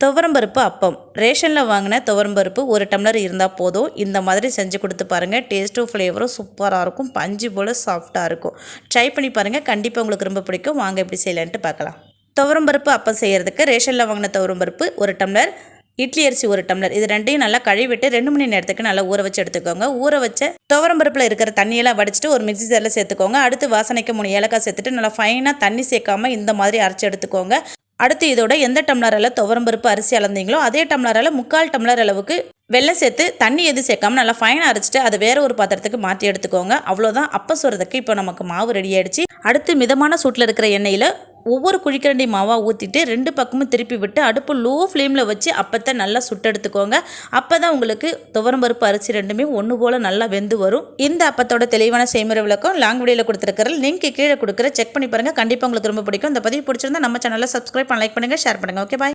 துவரம்பருப்பு அப்பம். ரேஷனில் வாங்கின துவரம்பருப்பு 1 டம்ளர் இருந்தால் போதும். இந்த மாதிரி செஞ்சு கொடுத்து பாருங்கள். டேஸ்ட்டும் ஃப்ளேவரும் சூப்பராக இருக்கும். பஞ்சு போல் சாஃப்டாக இருக்கும். ட்ரை பண்ணி பாருங்கள். கண்டிப்பாக உங்களுக்கு ரொம்ப பிடிக்கும். வாங்க எப்படி செய்யலான்ட்டு பார்க்கலாம். துவரம்பருப்பு அப்பம் செய்கிறதுக்கு ரேஷனில் வாங்கின துவரம்பருப்பு 1 டம்ளர், இட்லி அரிசி 1 டம்ளர், இது ரெண்டையும் நல்லா கழுவிட்டு 2 மணி நேரத்துக்கு நல்லா ஊற வச்சு எடுத்துக்கோங்க. ஊற வச்ச துவரம்பருப்பில் இருக்கிற தண்ணியெல்லாம் வடிச்சிட்டு ஒரு மிக்ஸி ஜாரில் சேர்த்துக்கோங்க. அடுத்து வாசனைக்கு 3 ஏலக்காய் சேர்த்துட்டு நல்லா ஃபைனாக தண்ணி சேர்க்காமல் இந்த மாதிரி அரைச்சி எடுத்துக்கோங்க. அடுத்து இதோட எந்த டம்ளரால் துவரம்பருப்பு அரிசி அளந்தீங்களோ அதே டம்ளரால் 3/4 டம்ளர் அளவுக்கு வெள்ளம் சேர்த்து தண்ணி எது சேர்க்காம நல்லா ஃபைனாக அரைச்சிட்டு அதை வேற ஒரு பாத்திரத்துக்கு மாற்றி எடுத்துக்கோங்க. அவ்வளோதான். அப்பம் சுடுறதுக்கு இப்போ நமக்கு மாவு ரெடி ஆயிடுச்சு. அடுத்து மிதமான சூட்டில் இருக்கிற எண்ணெயில் ஒவ்வொரு குழிக்கரண்டி மாவாக ஊற்றிட்டு 2 பக்கமும் திருப்பி விட்டு அடுப்பு லோ ஃப்ளேமில் வச்சு அப்பத்தை நல்லா சுட்டெடுத்துக்கோங்க. அப்போ தான் உங்களுக்கு துவரம்பருப்பு அரிசி ரெண்டுமே ஒன்று போல் நல்லா வெந்து வரும். இந்த அப்பத்தோட தெளிவான செய்முறை விளக்கம் லாங் வீடியோவில் கொடுத்துருக்கிற லிங்க் கீழே கொடுக்குற செக் பண்ணி பாருங்கள். கண்டிப்பாக உங்களுக்கு ரொம்ப பிடிக்கும். இந்த பதிவு பிடிச்சிருந்தா நம்ம சேனலில் சப்ஸ்கிரைப் பண்ண, லைக் பண்ணுங்கள், ஷேர் பண்ணுங்கள். ஓகே, பாய்.